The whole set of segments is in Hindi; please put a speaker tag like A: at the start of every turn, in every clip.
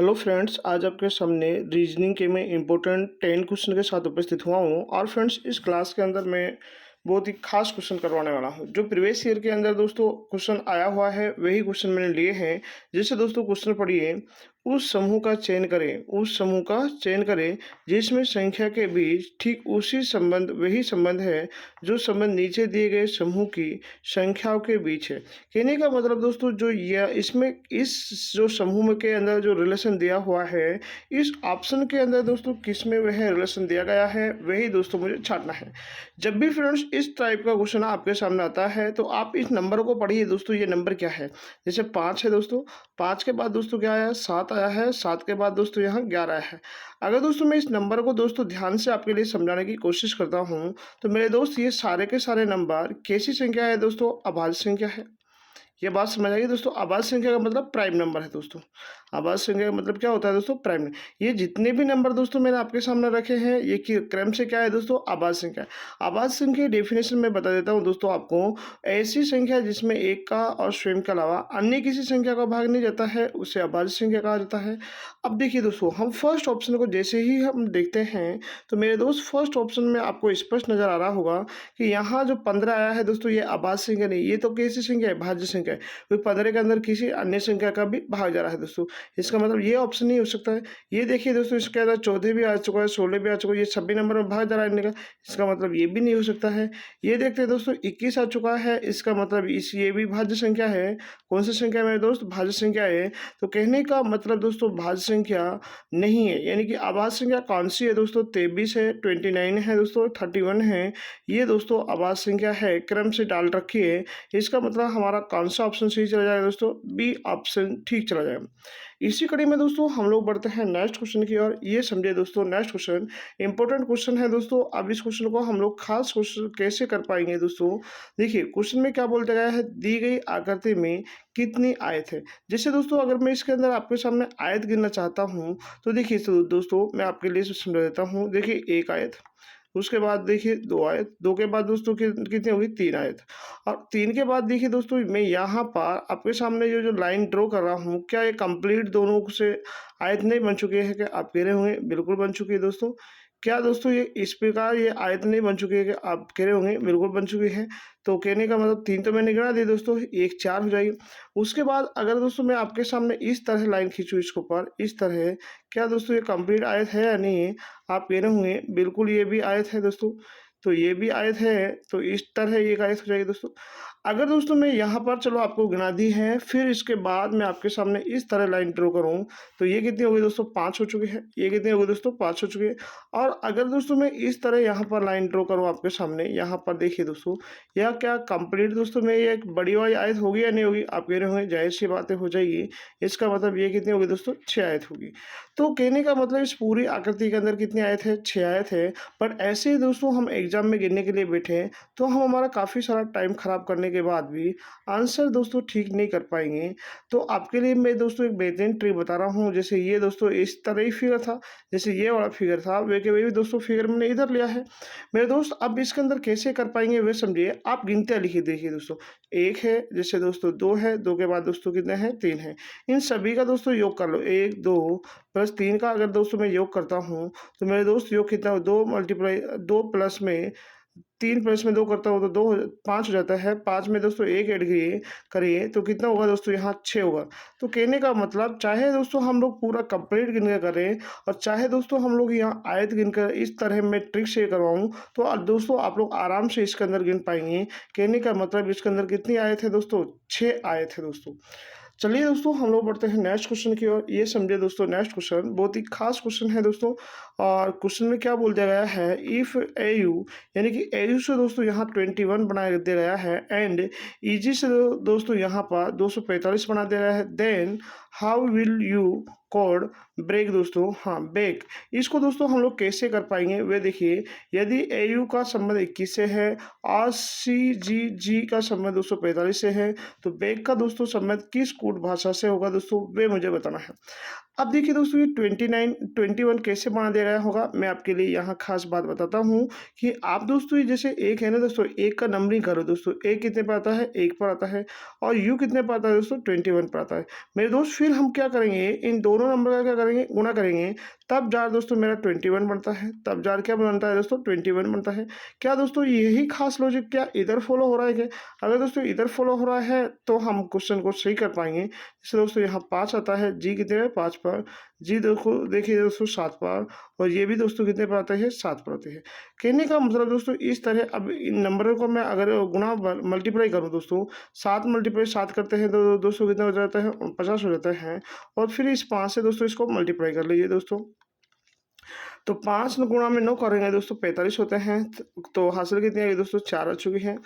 A: हेलो फ्रेंड्स, आज आपके सामने रीजनिंग के मैं इम्पोर्टेंट 10 क्वेश्चन के साथ उपस्थित हुआ हूँ। और फ्रेंड्स, इस क्लास के अंदर मैं बहुत ही खास क्वेश्चन करवाने वाला हूँ। जो प्रीवियस ईयर के अंदर दोस्तों क्वेश्चन आया हुआ है वही क्वेश्चन मैंने लिए हैं। जैसे दोस्तों क्वेश्चन पढ़िए, उस समूह का चयन करें, उस समूह का चयन करें जिसमें संख्या के बीच ठीक उसी संबंध वही संबंध है जो संबंध नीचे दिए गए समूह की संख्याओं के बीच है। कहने का मतलब दोस्तों, जो यह इसमें इस जो समूह के अंदर जो रिलेशन दिया हुआ है, इस ऑप्शन के अंदर दोस्तों किसमें वह रिलेशन दिया गया है, वही दोस्तों मुझे छांटना है। जब भी फ्रेंड्स इस टाइप का क्वेश्चन आपके सामने आता है तो आप इस नंबर को पढ़िए दोस्तों, ये नंबर क्या है। जैसे 5 है दोस्तों, 5 के बाद दोस्तों क्या आया, 7 आया है, 7 के बाद दोस्तों यहाँ 11 है। अगर दोस्तों मैं इस नंबर को दोस्तों ध्यान से आपके लिए समझाने की कोशिश करता हूँ तो मेरे दोस्त ये सारे के सारे नंबर कैसी संख्या है दोस्तों, अभाज्य संख्या है। ये बात समझ आएगी दोस्तों। आभाज्य संख्या का मतलब प्राइम नंबर है दोस्तों। आभाज्य संख्या का मतलब क्या होता है दोस्तों, प्राइम। ये जितने भी नंबर दोस्तों मैंने आपके सामने रखे हैं ये क्रम से क्या है दोस्तों, आभाज्य संख्या। आभाज्य संख्या की डेफिनेशन मैं बता देता हूँ दोस्तों आपको। ऐसी संख्या जिसमें एक का और स्वयं के अलावा अन्य किसी संख्या का भाग नहीं जाता है उसे अभाज्य संख्या कहा जाता है। अब देखिए दोस्तों, हम फर्स्ट ऑप्शन को जैसे ही हम देखते हैं तो मेरे दोस्त फर्स्ट ऑप्शन में आपको स्पष्ट नजर आ रहा होगा कि यहाँ जो 15 आया है दोस्तों ये अभाज्य संख्या नहीं, ये तो कैसी संख्या है, भाज्य संख्या है। तो 15 के अंदर किसी अन्य संख्या का भी भाग जा रहा है दोस्तों। इसका मतलब ये ऑप्शन नहीं हो सकता है। ये देखिए दोस्तों, इसके अंदर 14 भी आ चुका है, 16 भी आ चुका है, ये 26 नंबर में भाग जा रहा है इनका। इसका मतलब ये भी नहीं हो सकता है। ये देखते हैं दोस्तों 21 आ चुका है, इसका मतलब इस ये भी भाज्य संख्या है। कौन सी संख्या है मेरे दोस्त, भाज्य संख्या है। तो कहने का मतलब दोस्तों भाज्य संख्या नहीं है, यानी कि अभाज्य संख्या कौन सी है दोस्तों, 23 है, 29 है दोस्तों, 31 है। ये दोस्तों अभाज्य संख्या है, क्रम से डाल रखी है। इसका मतलब हमारा कौन सा ऑप्शन सही चला जाएगा दोस्तों, बी ऑप्शन ठीक चला जाएगा। इसी कड़ी में दोस्तों हम लोग बढ़ते हैं नेक्स्ट क्वेश्चन की ओर। ये समझिए दोस्तों, नेक्स्ट क्वेश्चन इंपॉर्टेंट क्वेश्चन है दोस्तों। अब इस क्वेश्चन को हम लोग खास क्वेश्चन कैसे कर पाएंगे दोस्तों। देखिए क्वेश्चन में क्या बोलते गया है, दी गई आकृति में कितनी आयत है। जैसे दोस्तों अगर मैं इसके अंदर आपके सामने आयत गिनना चाहता हूँ तो देखिए दोस्तों मैं आपके लिए समझा देता हूँ। देखिए एक आयत, उसके बाद देखिए 2 आयत, 2 के बाद दोस्तों कितनी होगी, 3 आयत। और 3 के बाद देखिए दोस्तों मैं यहाँ पर आपके सामने जो लाइन ड्रॉ कर रहा हूँ, क्या ये कंप्लीट दोनों से आयत नहीं बन चुके हैं, क्या आप कह रहे होंगे बिल्कुल बन चुकी है दोस्तों। क्या दोस्तों ये इस प्रकार ये आयत नहीं बन चुकी है, कि आप कह रहे होंगे बिल्कुल बन चुकी है। तो कहने का मतलब 3 तो मैंने गिना दी दोस्तों, एक 4 हो जाएगी। उसके बाद अगर दोस्तों मैं आपके सामने इस तरह लाइन खींचूँ इसके ऊपर इस तरह, क्या दोस्तों ये कंप्लीट आयत है या नहीं है। आप कह रहे होंगे बिल्कुल ये भी आयत है दोस्तों। तो ये भी आयत है, तो इस तरह एक आयत हो जाएगी दोस्तों। अगर दोस्तों मैं यहाँ पर चलो आपको गिना दी है, फिर इसके बाद मैं आपके सामने इस तरह लाइन ड्रॉ करूँ तो ये कितनी हो गई दोस्तों, 5 हो चुकी है। ये कितनी हो गई दोस्तों, 5 हो चुकी है। और अगर दोस्तों मैं इस तरह यहाँ पर लाइन ड्रॉ करूँ आपके सामने, यहाँ पर देखिए दोस्तों, यह क्या कंप्लीट दोस्तों में ये एक बड़ी वाली आयत होगी या नहीं होगी। आप कह रहे होंगे जाहिर सी बातें हो जाएगी। इसका मतलब ये कितनी होगी दोस्तों, 6 आयत होगी। तो कहने का मतलब इस पूरी आकृति के अंदर कितनी आयत है, 6 आयत है। पर ऐसे ही दोस्तों हम एग्जाम में गिनने के लिए बैठे तो हम हमारा काफ़ी सारा टाइम खराब करने के बाद भी आंसर दोस्तों ठीक नहीं कर पाएंगे। तो आपके लिए मैं दोस्तों एक बेहतरीन ट्रिक बता रहा हूँ। जैसे ये दोस्तों इस तरह ही फिगर था, जैसे ये वाला फिगर था वे के वे भी दोस्तों फिगर मैंने इधर लिया है मेरे दोस्त। अब इसके अंदर कैसे कर पाएंगे वे समझिए। आप गिनते लिखिए, देखिए दोस्तों एक है, जैसे दोस्तों 2 है, 2 के बाद दोस्तों कितने हैं, 3 है। इन सभी का दोस्तों योग कर लो, 1 2 प्लस 3 का अगर दोस्तों मैं योग करता हूँ तो मेरे दोस्त योग कितना, 2 मल्टीप्लाई 2 प्लस में 3 प्लस में 2 करता हूँ तो 2 5 हो जाता है। 5 में दोस्तों 1 ऐड करिए तो कितना होगा दोस्तों, यहाँ 6 होगा। तो कहने का मतलब चाहे दोस्तों हम लोग पूरा कंप्लीट गिन कर करें और चाहे दोस्तों हम लोग यहाँ आयत गिनकर इस तरह मैं ट्रिक शेयर करवाऊँ तो दोस्तों आप लोग आराम से इसके अंदर गिन पाएंगे। कहने का मतलब इसके अंदर कितनी आयत है दोस्तों, 6 आयत है दोस्तों। चलिए दोस्तों हम लोग बढ़ते हैं नेक्स्ट क्वेश्चन की ओर। ये समझिए दोस्तों, नेक्स्ट क्वेश्चन बहुत ही खास क्वेश्चन है दोस्तों। और क्वेश्चन में क्या बोल दिया गया है, इफ ए यू, यानी कि ए यू से दोस्तों यहाँ 21 बना दिया गया है एंड ईजी से दोस्तों यहाँ पर 245 बना दिया गया है, then how will you code break दोस्तों, हाँ ब्रेक। इसको दोस्तों हम लोग कैसे कर पाएंगे वे देखिए। यदि ए यू का संबंध 21 से है और सी जी जी का संबंध 245 से है तो बैक का दोस्तों संबंध किस कूट भाषा से होगा दोस्तों, वे मुझे बताना है। अब देखिए दोस्तों ये 21 कैसे बना दिया गया होगा, मैं आपके लिए यहाँ खास बात बताता हूँ कि आप दोस्तों ये जैसे एक है ना दोस्तों, एक का नंबरिंग करो दोस्तों, एक कितने पर आता है, 1 पर आता है। और यू कितने पर आता है दोस्तों, 21 पर आता है मेरे दोस्त। फिर हम क्या करेंगे, इन दोनों दोनों नंबर का क्या करेंगे, गुणा करेंगे, तब जार दोस्तों मेरा 21 बनता है। तब जार क्या बनता है दोस्तों, 21 बनता है। क्या दोस्तों यही खास लॉजिक क्या इधर फॉलो हो रहा है क्या? अगर दोस्तों इधर फॉलो हो रहा है तो हम क्वेश्चन को सही कर पाएंगे। जैसे दोस्तों यहाँ 5 आता है, जी कितने में 5 पर, जी देखिए दोस्तों 7 पर, और ये भी दोस्तों कितने पर आता है, 7 पर आते हैं। कहने का मतलब दोस्तों इस तरह अब इन नंबरों को मैं अगर गुणा मल्टीप्लाई करूँ दोस्तों, 7 मल्टीप्लाई 7 करते हैं तो दोस्तों कितना हो जाता है, 50 हो जाता है। और फिर इस 5 से दोस्तों इसको मल्टीप्लाई कर लीजिए दोस्तों, तो 5 गुणा में 9 करेंगे दोस्तों 45 होते हैं। तो हासिल कितनी आएगी दोस्तों, 4 आ चुकी है।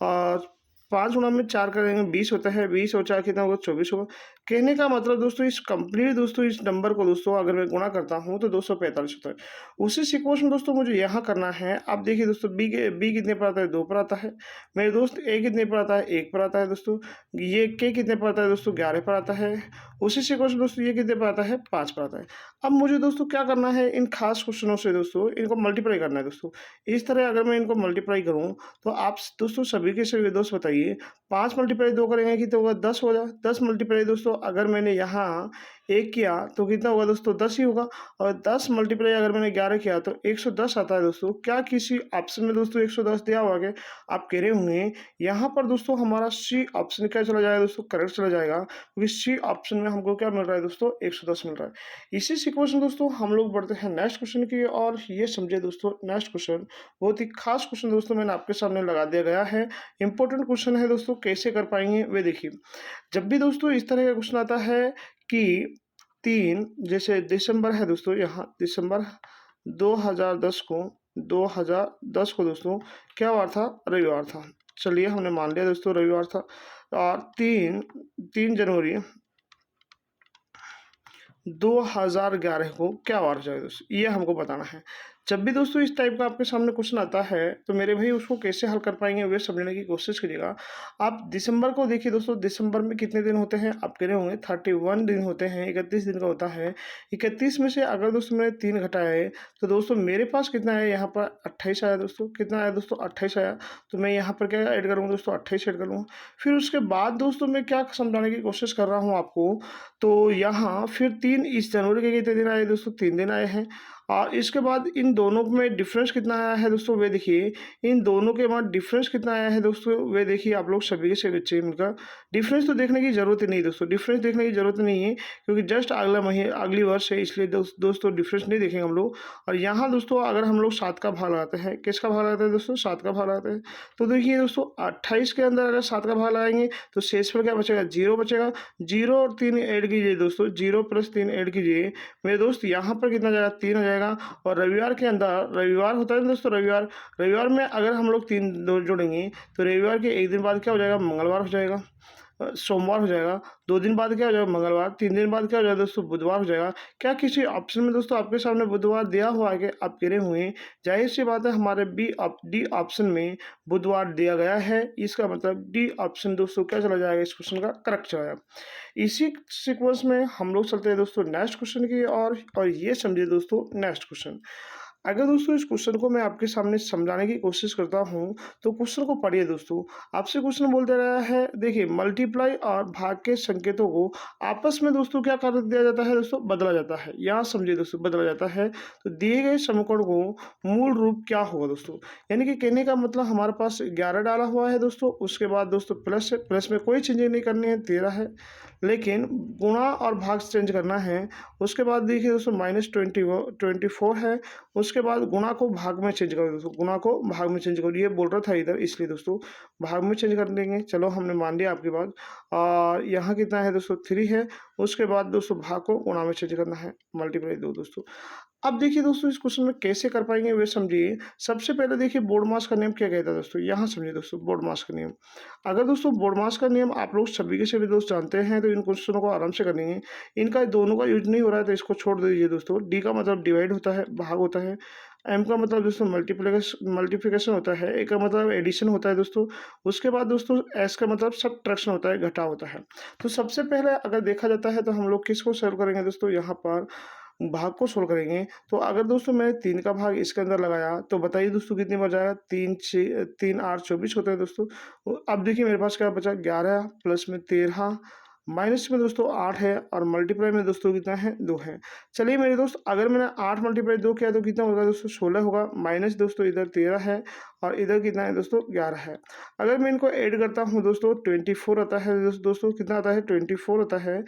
A: और 5 गुणा में 4 करेंगे 20 होता है, 20 और 4 कितना होगा, 24 होगा। कहने का मतलब दोस्तों इस कंप्लीट दोस्तों इस नंबर को दोस्तों अगर मैं गुणा करता हूँ तो 245 होता है। उसी सीक्वेंस में दोस्तों मुझे यहाँ करना है। आप देखिए दोस्तों बी कितने पर आता है, 2 पर आता है। मेरे दोस्त ए कितने पर आता है, 1 पर आता है दोस्तों। ये के कितने पर आता है दोस्तों, 11 पर आता है। उसी सीक्वेंस में दोस्तों ये कितने पर आता है, 5 पर आता है। अब मुझे दोस्तों क्या करना है, इन खास क्वेश्चनों से दोस्तों इनको मल्टीप्लाई करना है दोस्तों। इस तरह अगर मैं इनको मल्टीप्लाई करूँ तो आप दोस्तों सभी के सभी दोस्त बताइए, 5 मल्टीप्लाई 2 करेंगे कि तो होगा 10 होगा। 10 मल्टीप्लाई दोस्तों अगर मैंने यहाँ 1 किया तो कितना होगा दोस्तों, 10 ही होगा। और 10 मल्टीप्लाई अगर मैंने 11 किया तो 110 आता है दोस्तों। क्या किसी ऑप्शन में दोस्तों 110 दिया हुआ है? आप कह रहे होंगे यहाँ पर दोस्तों हमारा सी ऑप्शन क्या चला जाएगा दोस्तों, करेक्ट चला जाएगा, क्योंकि सी ऑप्शन में हमको क्या मिल रहा है दोस्तों, 110 मिल रहा है। इसी सीक्वेंस में दोस्तों हम लोग बढ़ते हैं नेक्स्ट क्वेश्चन की और ये समझे दोस्तों नेक्स्ट क्वेश्चन बहुत ही खास क्वेश्चन दोस्तों मैंने आपके सामने लगा दिया गया है। इंपॉर्टेंट क्वेश्चन है दोस्तों, कैसे कर पाएंगे वे देखिए। जब भी दोस्तों इस तरह का क्वेश्चन आता है कि 3 जैसे दिसंबर है दोस्तों, यहाँ दिसंबर 2010 को दोस्तों क्या वार था, रविवार था। चलिए हमने मान लिया दोस्तों रविवार था। और 3 जनवरी 2011 को क्या वार जाएगा दोस्तों, ये हमको बताना है। जब भी दोस्तों इस टाइप का आपके सामने क्वेश्चन आता है तो मेरे भाई उसको कैसे हल कर पाएंगे वे समझने की कोशिश करिएगा। आप दिसंबर को देखिए दोस्तों, दिसंबर में कितने दिन होते हैं, आप कह रहे होंगे 31 दिन होते हैं, 31 दिन का होता है। 31 में से अगर दोस्तों मैंने 3 घटाए तो दोस्तों मेरे पास कितना है, यहाँ पर 28 आया दोस्तों। कितना आया दोस्तों, 28 आया। तो मैं यहाँ पर क्या ऐड करूँगा दोस्तों, 28 ऐड कर लूँगा। फिर उसके बाद दोस्तों मैं क्या समझाने की कोशिश कर रहा हूँ आपको, तो यहाँ फिर 3 इस जनवरी के कितने दिन आए दोस्तों, 3 दिन आए हैं। और इसके बाद इन दोनों में डिफरेंस कितना आया है दोस्तों वे देखिए। इन दोनों के बाद डिफरेंस कितना आया है दोस्तों वे देखिए। आप लोग सभी के से बच्चे मिलकर डिफरेंस तो देखने की ज़रूरत ही नहीं दोस्तों, डिफरेंस देखने की ज़रूरत नहीं है, क्योंकि जस्ट अगला महीने अगली वर्ष है, इसलिए दोस्तों डिफरेंस नहीं देखेंगे हम लोग। और यहाँ दोस्तों अगर हम लोग 7 का भाग लगाते हैं, किसका भाग लगाते हैं दोस्तों, 7 का भाग लगाते हैं, तो देखिए दोस्तों 28 के अंदर अगर 7 का भाग लगाएंगे तो शेष पर क्या बचेगा, 0 बचेगा। 0 और 3 ऐड कीजिए दोस्तों, 0 + 3 ऐड कीजिए मेरे दोस्त, यहाँ पर कितना जाएगा, 3 हो जाएगा। और रविवार के अंदर, रविवार होता है दोस्तों, रविवार में अगर हम लोग 3 जोड़ेंगे तो रविवार के एक दिन बाद क्या हो जाएगा, मंगलवार हो जाएगा, सोमवार हो जाएगा। 2 दिन बाद क्या हो जाएगा, मंगलवार। 3 दिन बाद क्या हो जाएगा दोस्तों, बुधवार हो जाएगा। क्या किसी ऑप्शन में दोस्तों आपके सामने बुधवार दिया हुआ है कि आप कह रहे हुए, जाहिर सी बात है हमारे डी ऑप्शन में बुधवार दिया गया है, इसका मतलब डी ऑप्शन दोस्तों क्या चला जाएगा, इस क्वेश्चन का करेक्ट चला जाएगा। इसी सीक्वेंस में हम लोग चलते हैं दोस्तों नेक्स्ट क्वेश्चन की और ये समझिए दोस्तों नेक्स्ट क्वेश्चन। अगर दोस्तों इस क्वेश्चन को मैं आपके सामने समझाने की कोशिश करता हूँ तो क्वेश्चन को पढ़िए दोस्तों। आपसे क्वेश्चन बोलते रहा है, देखिए मल्टीप्लाई और भाग के संकेतों को आपस में दोस्तों क्या कर दिया जाता है दोस्तों, बदला जाता है। यहाँ समझिए दोस्तों बदला जाता है। तो दिए गए समीकरण को मूल रूप क्या होगा दोस्तों, यानी कि कहने का मतलब हमारे पास 11 डाला हुआ है दोस्तों, उसके बाद दोस्तों प्लस है, प्लस में कोई चेंजिंग नहीं करनी है, 13 है, लेकिन गुणा और भाग चेंज करना है। उसके बाद देखिए दोस्तों -24 है। उसके बाद गुणा को भाग में चेंज करो दोस्तों, गुणा को भाग में चेंज करो, ये बोल रहा था इधर इसलिए दोस्तों भाग में चेंज कर देंगे। चलो हमने मान लिया आपकी बात। और यहाँ कितना है दोस्तों, 3 है। उसके बाद दोस्तों भाग को गुणा में चेंज करना है, मल्टीप्लाई 2 दोस्तों। अब देखिए दोस्तों इस क्वेश्चन में कैसे कर पाएंगे वे समझिए। सबसे पहले देखिए बोर्ड मास का नियम क्या कहता है दोस्तों, यहाँ समझिए दोस्तों बोर्ड मास का नियम। अगर दोस्तों बोर्ड मास का नियम आप लोग सभी के सभी दोस्त जानते हैं तो इन क्वेश्चनों को आराम से करेंगे। इनका दोनों का यूज नहीं हो रहा है तो इसको छोड़ दीजिए दोस्तों। डी का मतलब डिवाइड होता है, भाग होता है। एम का मतलब दोस्तों मल्टीप्लिकेशन होता है। ए का मतलब एडिशन होता है दोस्तों। उसके बाद दोस्तों एस का मतलब सब्ट्रैक्शन होता है, घटा होता है। तो सबसे पहले अगर देखा जाता है तो हम लोग किसको सॉल्व करेंगे दोस्तों, यहाँ पर भाग को सोल्व करेंगे। तो अगर दोस्तों मैंने 3 का भाग इसके अंदर लगाया तो बताइए दोस्तों कितनी बार जाएगा, 3 8 24 होते हैं दोस्तों। अब देखिए मेरे पास क्या बचा, 11 प्लस में 13 माइनस में दोस्तों 8 है और मल्टीप्लाई में दोस्तों कितना है 2 है। चलिए मेरे दोस्त, अगर मैंने 8 मल्टीप्लाई 2 किया तो कितना होगा दोस्तों 16 होगा। माइनस दोस्तों इधर 13 है और इधर कितना है दोस्तों 11 है। अगर मैं इनको ऐड करता हूँ दोस्तों 24 आता है दोस्तों कितना आता है 24 आता है,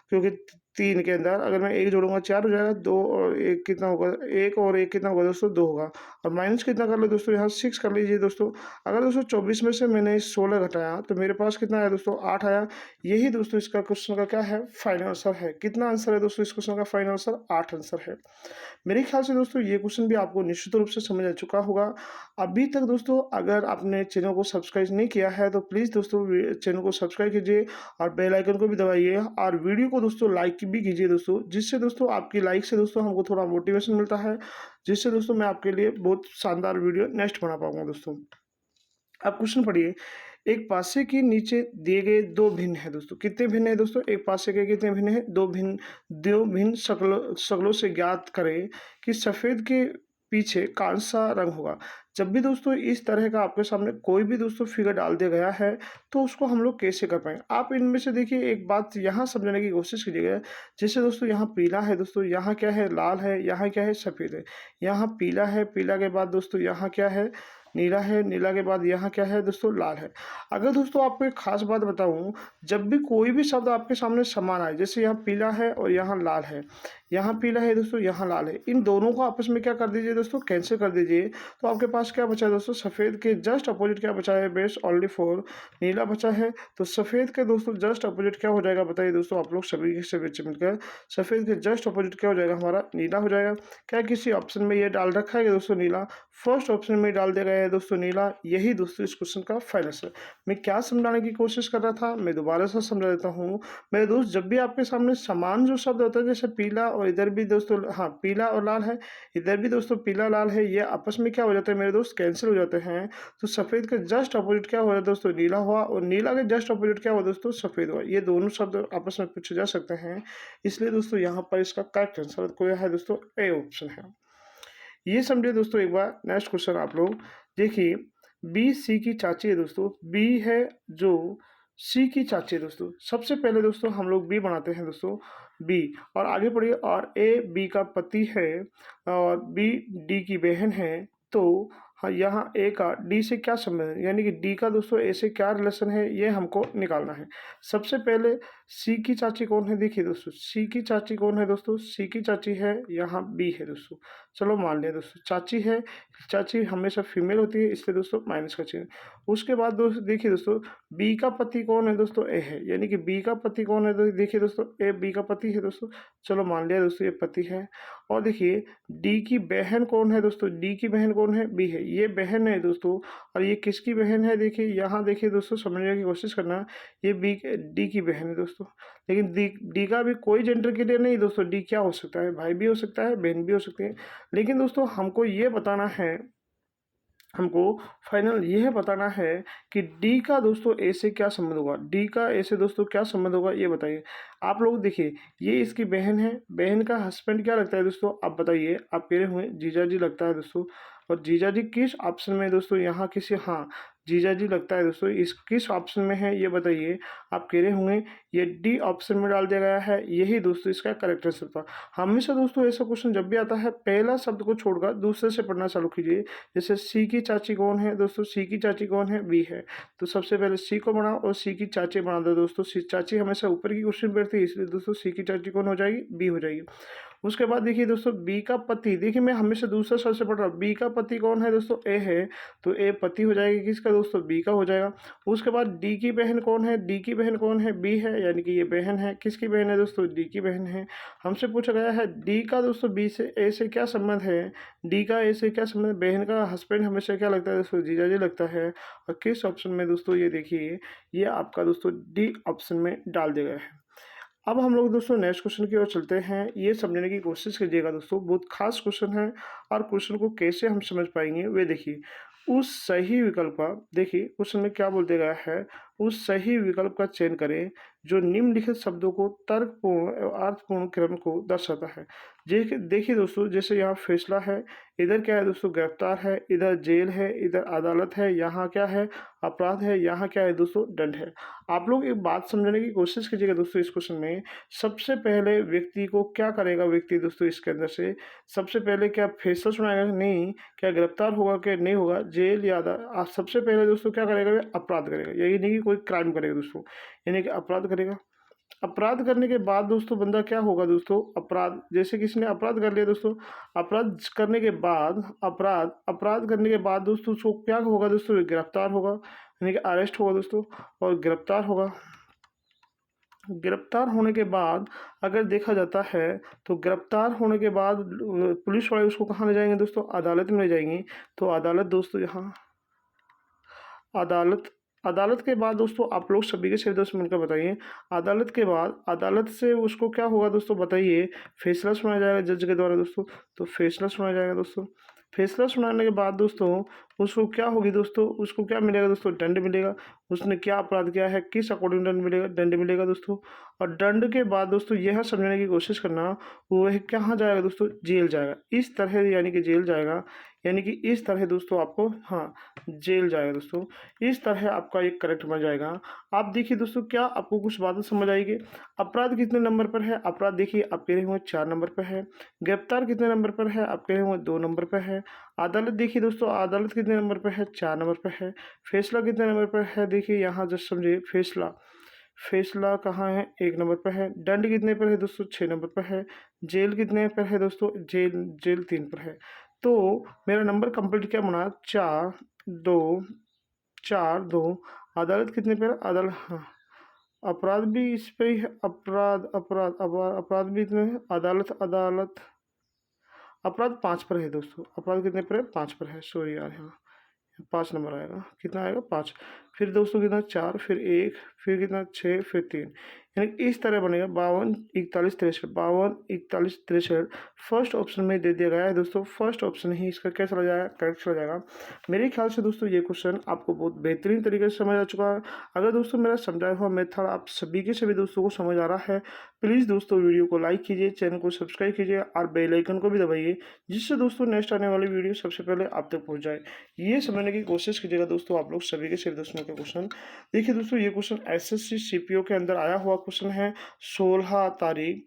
A: क्योंकि 3 के अंदर अगर मैं 1 जोड़ूंगा 4 हो जाएगा, 2 और 1 कितना होगा, 1 और 1 कितना होगा दोस्तों 2 होगा। और माइनस कितना कर लो दोस्तों यहाँ 6 कर लीजिए दोस्तों। अगर दोस्तों 24 में से मैंने 16 घटाया तो मेरे पास कितना आया दोस्तों 8 आया। यही दोस्तों इसका क्वेश्चन का क्या है फाइनल आंसर है। कितना आंसर है दोस्तों इस क्वेश्चन का फाइनल आंसर 8 आंसर है। मेरे ख्याल से दोस्तों ये क्वेश्चन भी आपको निश्चित रूप से समझ आ चुका होगा। अभी तक दोस्तों अगर आपने चैनल को सब्सक्राइब नहीं किया है तो प्लीज़ दोस्तों चैनल को सब्सक्राइब कीजिए और बेल आइकन को भी दबाइए और वीडियो को दोस्तों लाइक भी कीजिए दोस्तों, जिससे दोस्तों आपकी लाइक से दोस्तों हमको थोड़ा मोटिवेशन मिलता है, जिससे दोस्तों मैं आपके लिए बहुत शानदार वीडियो नेक्स्ट बना पाऊंगा दोस्तों। अब क्वेश्चन पढ़िए, एक पासे के नीचे दिए गए दो भिन्न है दोस्तों। कितने भिन्न है दोस्तों, एक पासे के कितने भिन्न है, दो भिन्न शक्लों से ज्ञात करें कि सफ़ेद के पीछे कौन सा रंग होगा। जब भी दोस्तों इस तरह का आपके सामने कोई भी दोस्तों फिगर डाल दिया गया है तो उसको हम लोग कैसे कर पाएंगे। आप इनमें से देखिए एक बात यहाँ समझने की कोशिश कीजिएगा। जैसे दोस्तों यहाँ पीला है दोस्तों, यहाँ क्या है लाल है, यहाँ क्या है सफ़ेद है। यहाँ पीला है, पीला के बाद दोस्तों यहाँ क्या है नीला है, नीला के बाद यहाँ क्या है दोस्तों लाल है। अगर दोस्तों आपको एक खास बात बताऊँ, जब भी कोई भी शब्द आपके सामने समान आए, जैसे यहाँ पीला है और यहाँ लाल है, यहाँ पीला है दोस्तों यहाँ लाल है, इन दोनों को आपस में क्या कर दीजिए दोस्तों कैंसिल कर दीजिए। तो आपके पास क्या बचा है दोस्तों, सफ़ेद के जस्ट अपोजिट क्या बचा है बेस्ट ओनली फॉर नीला बचा है। तो सफ़ेद के दोस्तों जस्ट अपोजिट क्या हो जाएगा बताइए दोस्तों आप लोग सभी से बच्चे मिलकर। सफ़ेद के जस्ट अपोजिट क्या हो जाएगा हमारा नीला हो जाएगा। क्या किसी ऑप्शन में ये डाल रखा है दोस्तों नीला, फर्स्ट ऑप्शन में डाल दिया गया है दोस्तों नीला। यही दोस्तों इस क्वेश्चन का फाइनल है। मैं क्या समझाने की कोशिश कर रहा था, मैं दोबारा से समझा देता हूँ मेरे दोस्त। जब भी आपके सामने समान जो शब्द होता है, जैसे पीला और इधर भी दोस्तों हाँ पीला और लाल है, इधर भी दोस्तों पीला लाल है, ये आपस में क्या हो जाता है मेरे दोस्त कैंसिल हो जाते हैं। तो सफ़ेद के जस्ट अपोजिट क्या हुआ दोस्तों नीला हुआ, और नीला के जस्ट अपोजिट क्या हुआ दोस्तों सफ़ेद हुआ। ये दोनों शब्द आपस में पूछे जा सकते हैं, इसलिए दोस्तों यहाँ पर इसका करेक्ट आंसर कोई है दोस्तों ए ऑप्शन है। ये समझिए दोस्तों एक बार। नेक्स्ट क्वेश्चन आप लोग देखिए, बी सी की चाची है दोस्तों, बी है जो सी की चाची है दोस्तों। सबसे पहले दोस्तों हम लोग बी बनाते हैं दोस्तों, बी और आगे पढ़िए। और ए बी का पति है और बी डी की बहन है। तो हाँ यहाँ ए का डी से क्या संबंध है, यानी कि डी का दोस्तों ए से क्या रिलेशन है, ये हमको निकालना है। सबसे पहले सी की चाची कौन है, देखिए दोस्तों सी की चाची कौन है दोस्तों, सी की चाची है यहाँ बी है दोस्तों। चलो मान लिया दोस्तों चाची है, चाची हमेशा फीमेल होती है इसलिए दोस्तों माइनस का चिन्ह। उसके बाद दोस्तों देखिए दोस्तों बी का पति कौन है दोस्तों, ए है, यानी कि बी का पति कौन है, तो देखिए दोस्तों ए बी का पति है दोस्तों। चलो मान लिया दोस्तों ये पति है। और देखिए डी की बहन कौन है दोस्तों, डी की बहन कौन है, बी है, ये बहन है दोस्तों। और ये किसकी बहन है, देखिए यहाँ देखिए दोस्तों समझने की कोशिश करना, ये बी डी की बहन है दोस्तों। लेकिन डी का भी कोई जेंडर के लिए नहीं दोस्तों, डी क्या हो सकता है, भाई भी हो सकता है बहन भी हो सकती है। लेकिन दोस्तों हमको ये बताना है, हमको फाइनल यह बताना है कि डी का दोस्तों ए से क्या संबंध होगा, डी का ए से दोस्तों क्या संबंध होगा ये बताइए आप लोग। देखिए ये इसकी बहन है, बहन का हस्बैंड क्या लगता है दोस्तों, आप बताइए। आप कह रहे हुए जीजा जी लगता है दोस्तों, और जीजा जी किस ऑप्शन में दोस्तों, यहाँ किसी हाँ जीजा जी लगता है दोस्तों, इस किस ऑप्शन में है ये बताइए। आप कह रहे होंगे ये डी ऑप्शन में डाल दिया गया है, यही दोस्तों इसका करेक्ट आंसर था। हमेशा दोस्तों ऐसा क्वेश्चन जब भी आता है पहला शब्द को छोड़कर दूसरे से पढ़ना चालू कीजिए। जैसे सी की चाची कौन है दोस्तों, सी की चाची कौन है, बी है। तो सबसे पहले सी को बनाओ और सी की चाची बना दो दोस्तों। सी चाची हमेशा ऊपर की क्वेश्चन बैठती है, इसलिए दोस्तों सी की चाची कौन हो जाएगी, बी हो जाएगी। उसके बाद देखिए दोस्तों बी का पति, देखिए मैं हमेशा दूसरा शब्द से पढ़ रहा हूँ, बी का पति कौन है दोस्तों, ए है, तो ए पति हो जाएगी किसका दोस्तों, बी का हो जाएगा। उसके बाद डी की बहन कौन है, डी की बहन कौन है, बी है, यानी कि ये बहन है, किसकी बहन है दोस्तों, डी की बहन है। हमसे पूछा गया है डी का दोस्तों बी से ए से क्या संबंध है, डी का ए से क्या संबंध, बहन का हस्बैंड हमेशा क्या लगता है दोस्तों, जीजा जी लगता है। और किस ऑप्शन में दोस्तों, ये देखिए ये आपका दोस्तों डी ऑप्शन में डाल दिया गया है। अब हम लोग दोस्तों नेक्स्ट क्वेश्चन की ओर चलते हैं। ये समझने की कोशिश कीजिएगा दोस्तों, बहुत खास क्वेश्चन है और क्वेश्चन को कैसे हम समझ पाएंगे वे देखिए। उस सही विकल्प का देखिए क्वेश्चन में क्या बोल दिया गया है, उस सही विकल्प का चयन करें जो निम्नलिखित शब्दों को तर्कपूर्ण एवं अर्थपूर्ण क्रम को दर्शाता है। देखिए दोस्तों, जैसे यहाँ फैसला है, इधर क्या है दोस्तों, गिरफ्तार है, इधर जेल है, इधर अदालत है, यहाँ क्या है, अपराध है, यहाँ क्या है दोस्तों, दंड है। आप लोग एक बात समझने की कोशिश कीजिएगा दोस्तों, इस क्वेश्चन में सबसे पहले व्यक्ति को क्या करेगा व्यक्ति दोस्तों, इसके अंदर से सबसे पहले क्या फैसला सुनाएगा, नहीं, क्या गिरफ्तार होगा कि नहीं होगा, जेल या सबसे पहले दोस्तों क्या करेगा, वे अपराध करेगा। यही नहीं कि कोई क्राइम करेगा दोस्तों, यानी कि अपराध करेगा। अपराध करने के बाद दोस्तों बंदा क्या होगा दोस्तों, अपराध, जैसे किसी ने अपराध कर लिया दोस्तों, अपराध करने के बाद अपराध करने के बाद दोस्तों उसको क्या होगा दोस्तों, गिरफ्तार होगा, यानी कि अरेस्ट होगा दोस्तों, और गिरफ्तार होगा। गिरफ्तार होने के बाद अगर देखा जाता है तो गिरफ्तार होने के बाद पुलिस वाले उसको कहाँ ले जाएंगे दोस्तों, अदालत में ले जाएंगे। तो अदालत दोस्तों, यहाँ अदालत, अदालत के बाद दोस्तों आप लोग सभी के सभी दोस्त मिलकर बताइए, अदालत के बाद अदालत से उसको क्या होगा दोस्तों, बताइए, फैसला सुनाया जाएगा जज के द्वारा दोस्तों। तो फैसला सुनाया जाएगा दोस्तों। फैसला सुनाने के बाद दोस्तों उसको क्या होगी दोस्तों, उसको क्या मिलेगा दोस्तों, दंड मिलेगा। उसने क्या अपराध किया है, किस अकॉर्डिंग दंड मिलेगा, दंड मिलेगा दोस्तों। और दंड के बाद दोस्तों यह समझने की कोशिश करना, वह कहाँ जाएगा दोस्तों, जेल जाएगा। इस तरह यानी कि जेल जाएगा, यानी कि इस तरह दोस्तों आपको, हाँ, जेल जाएगा दोस्तों। इस तरह आपका एक करेक्ट बन जाएगा। आप देखिए दोस्तों, क्या आपको कुछ बातें समझ आएगी। अपराध कितने नंबर पर है, अपराध देखिए आप कह रहे हुए 4 नंबर पर है। गिरफ्तार कितने नंबर पर है, आप कह रहे हुए 2 नंबर पर है। अदालत देखिए दोस्तों, अदालत कितने नंबर पर है, 4 नंबर पर है। फैसला कितने नंबर पर है, देखिए यहाँ जस्ट समझिए, फैसला, फैसला कहाँ है, 1 नंबर पर है। दंड कितने पर है दोस्तों, 6 नंबर पर है। जेल कितने पर है दोस्तों, जेल 3 पर है। तो मेरा नंबर कंप्लीट क्या बना, 4 2 4 2। अदालत कितने पर है, अदालत, हाँ, अपराध भी इस पे ही है, अपराध भी इतने है। अदालत अपराध 5 पर है दोस्तों। अपराध कितने पर है, 5 पर है, सॉरी यार, यहाँ 5 नंबर आएगा, कितना आएगा, 5। फिर दोस्तों कितना, 4, फिर 1, फिर कितना, 6, फिर 3, यानी कि इस तरह बनेगा 52 41 63, 52 41 63। फर्स्ट ऑप्शन में दे दिया गया है दोस्तों, फर्स्ट ऑप्शन ही इसका क्या चला जाएगा, करेक्ट चला जाएगा। मेरे ख्याल से दोस्तों ये क्वेश्चन आपको बहुत बेहतरीन तरीके से समझ आ चुका है। अगर दोस्तों मेरा समझाया हुआ मेथड आप सभी के सभी दोस्तों को समझ आ रहा है, प्लीज़ दोस्तों वीडियो को लाइक कीजिए, चैनल को सब्सक्राइब कीजिए और बेल आइकन को भी दबाइए, जिससे दोस्तों नेक्स्ट आने वाली वीडियो सबसे पहले आप तक पहुँच जाए। ये समझने की कोशिश कीजिएगा दोस्तों आप लोग सभी के सभी दोस्तों के क्वेश्चन। देखिए दोस्तों, ये क्वेश्चन एसएससी सीपीओ के अंदर आया हुआ क्वेश्चन है, 16 तारीख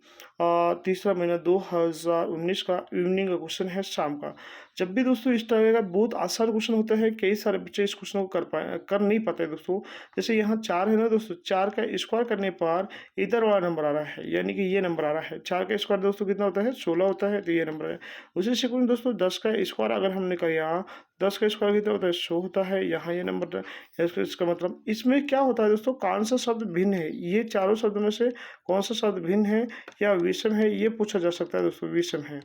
A: 3रा महीना 2019 का इवनिंग का क्वेश्चन है, शाम का। जब भी दोस्तों इस तरह का बहुत आसान क्वेश्चन होता है, कई सारे बच्चे इस क्वेश्चन को कर नहीं पाते दोस्तों। जैसे यहाँ 4 है ना दोस्तों, 4 का स्क्वायर करने पर इधर वाला नंबर आ रहा है, यानी कि ये नंबर आ रहा है। 4 का स्क्वायर दोस्तों कितना होता है, 16 होता है, तो ये नंबर है। उसी सेकंड दोस्तों 10 का स्क्वायर अगर हमने किया, 10 का स्क्वायर कितना होता है, 100 होता है, यहाँ ये नंबर है। इसका मतलब इसमें क्या होता है दोस्तों, कौन सा शब्द भिन्न है, ये चारों शब्दों में से कौन सा शब्द भिन्न है या विषम है, ये पूछा जा सकता है दोस्तों। विषम है,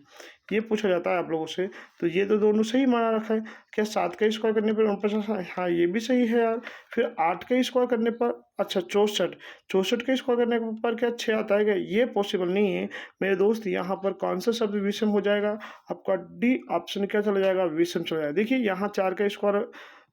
A: ये पूछा जाता है आप लोगों से। तो ये तो दोनों सही माना रखा है। क्या 7 का स्क्वायर करने पर 49, हाँ ये भी सही है यार। फिर 8 का स्क्वायर करने पर, अच्छा 64 का स्क्वायर करने पर क्या 6 आता है क्या, ये पॉसिबल नहीं है मेरे दोस्त। यहाँ पर कौन सा शब्द विषम हो जाएगा, आपका डी ऑप्शन क्या चला जाएगा, विषम चला जाएगा। देखिए यहाँ 4 का स्क्वायर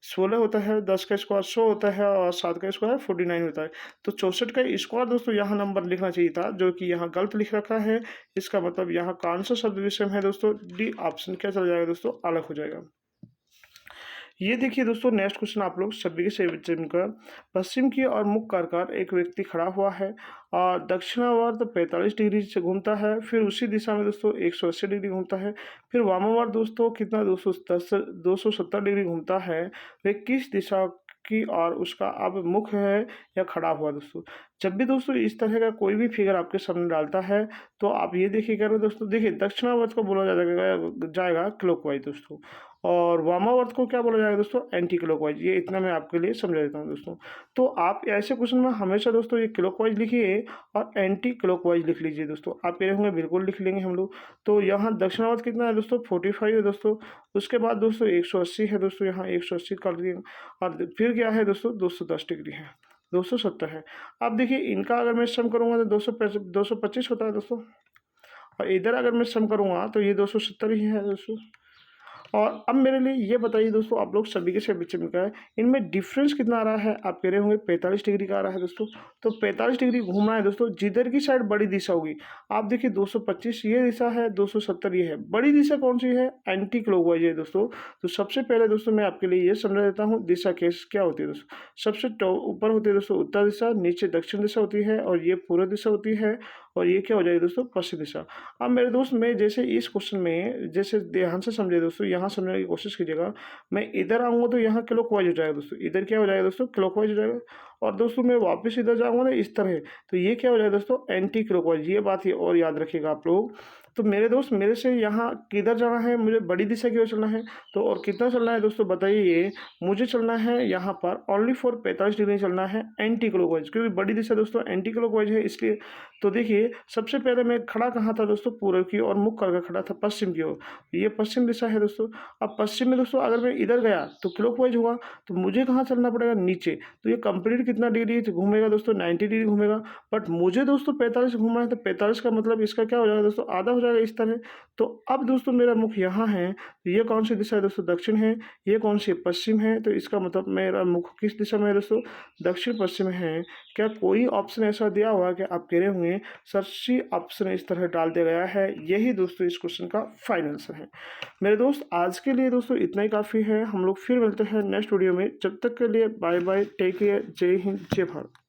A: 16 होता है, 10 का स्क्वायर 100 होता है और 7 का स्क्वायर 49 होता है। तो 64 का स्क्वायर दोस्तों यहाँ नंबर लिखना चाहिए था, जो कि यहाँ गलत लिख रखा है। इसका मतलब यहाँ कौन सा शब्द विषम है दोस्तों, डी ऑप्शन क्या चला जाएगा दोस्तों, अलग हो जाएगा। ये देखिए दोस्तों, नेक्स्ट क्वेश्चन आप लोग सभी के सभी बच्चे का। पश्चिम की ओर मुख कर एक व्यक्ति खड़ा हुआ है और दक्षिणावर्त 45 डिग्री से घूमता है, फिर उसी दिशा में दोस्तों 180 डिग्री घूमता है, फिर वामावर्त दोस्तों कितना 270 डिग्री घूमता है। वे किस दिशा की और उसका अब मुख है या खड़ा हुआ दोस्तों। जब भी दोस्तों इस तरह का कोई भी फिगर आपके सामने डालता है, तो आप ये देखिएगा दोस्तों, देखिए दक्षिणावर्त को बोला जाएगा क्लॉकवाइज दोस्तों, और वामावर्त को क्या बोला जाएगा दोस्तों, एंटी क्लॉकवाइज। ये इतना मैं आपके लिए समझा देता हूँ दोस्तों। तो आप ऐसे क्वेश्चन में हमेशा दोस्तों ये क्लॉकवाइज लिखिए और एंटी क्लॉकवाइज लिख लीजिए दोस्तों। आप कह रहे होंगे बिल्कुल लिख लेंगे हम लोग। तो यहाँ दक्षिणावर्त कितना है दोस्तों, 45 है दोस्तों। उसके बाद दोस्तों 180 है दोस्तों, यहाँ 180 कर दिए। और फिर क्या है दोस्तों, 210 डिग्री है, 270 है। अब देखिए इनका अगर मैं सम करूँगा तो 225 होता है दोस्तों, और इधर अगर मैं सम करूँगा तो ये 270 ही है दोस्तों। और अब मेरे लिए ये बताइए दोस्तों, आप लोग सभी के बीच में क्या है, इनमें डिफरेंस कितना आ रहा है? आप कह रहे होंगे 45 डिग्री का आ रहा है दोस्तों। तो 45 डिग्री घूमना है दोस्तों, जिधर की साइड बड़ी दिशा होगी, आप देखिए 225 ये दिशा है, 270 ये है। बड़ी दिशा कौन सी है? एंटी क्लॉकवाइज है दोस्तों। तो सबसे पहले दोस्तों मैं आपके लिए ये समझा देता हूँ दिशा केस क्या होती है दोस्तों। सबसे ऊपर होती है दोस्तों उत्तर दिशा, नीचे दक्षिण दिशा होती है, और ये पूर्व दिशा होती है, और ये क्या हो जाएगी दोस्तों? पश्चिम दिशा। अब मेरे दोस्त, मैं जैसे इस क्वेश्चन में जैसे ध्यान से समझे दोस्तों, यहाँ समझने की कोशिश कीजिएगा। मैं इधर आऊँगा तो यहाँ क्लॉकवाइज हो जाएगा दोस्तों, इधर क्या हो जाएगा दोस्तों? क्लॉकवाइज हो जाएगा। और दोस्तों मैं वापस इधर जाऊँगा ना इस तरह, तो ये क्या हो जाएगा दोस्तों? Anti clockwise. ये बात ही और याद रखिएगा आप लोग। तो मेरे दोस्त, मेरे से यहाँ किधर जाना है? मुझे बड़ी दिशा की ओर चलना है। तो और कितना चलना है दोस्तों बताइए? ये मुझे चलना है यहाँ पर ओनली फॉर 45 डिग्री चलना है एंटी क्लॉकवाइज, क्योंकि बड़ी दिशा दोस्तों एंटी क्लॉकवाइज है इसलिए। तो देखिए सबसे पहले मैं खड़ा कहाँ था दोस्तों? पूर्व की ओर मुख करके खड़ा था, पश्चिम की ओर। ये पश्चिम दिशा है दोस्तों। अब पश्चिम में दोस्तों अगर मैं इधर गया तो क्लॉकवाइज हुआ, तो मुझे कहाँ चलना पड़ेगा? नीचे। तो ये कंप्लीट कितना डिग्री घूमेगा दोस्तों? 90 डिग्री घूमेगा। बट मुझे दोस्तों 45 घूमना है, तो 45 का मतलब इसका क्या हो जाएगा दोस्तों? आधा हो जाएगा इस तरह। तो अब दोस्तों मेरा मुख यहाँ है, तो ये कौन सी दिशा है दोस्तों? दक्षिण है। ये कौन सी? पश्चिम है। तो इसका मतलब मेरा मुख किस दिशा में है दोस्तों? दक्षिण पश्चिम है। क्या कोई ऑप्शन ऐसा दिया हुआ कि आप कह रहे होंगे सर सी ऑप्शन इस तरह डाल दिया गया है? यही दोस्तों इस क्वेश्चन का फाइनल आंसर है। मेरे दोस्त आज के लिए दोस्तों इतना ही काफ़ी है। हम लोग फिर मिलते हैं नेक्स्ट वीडियो में। जब तक के लिए बाय बाय, टेक केयर, जय हिंद, जय भारत।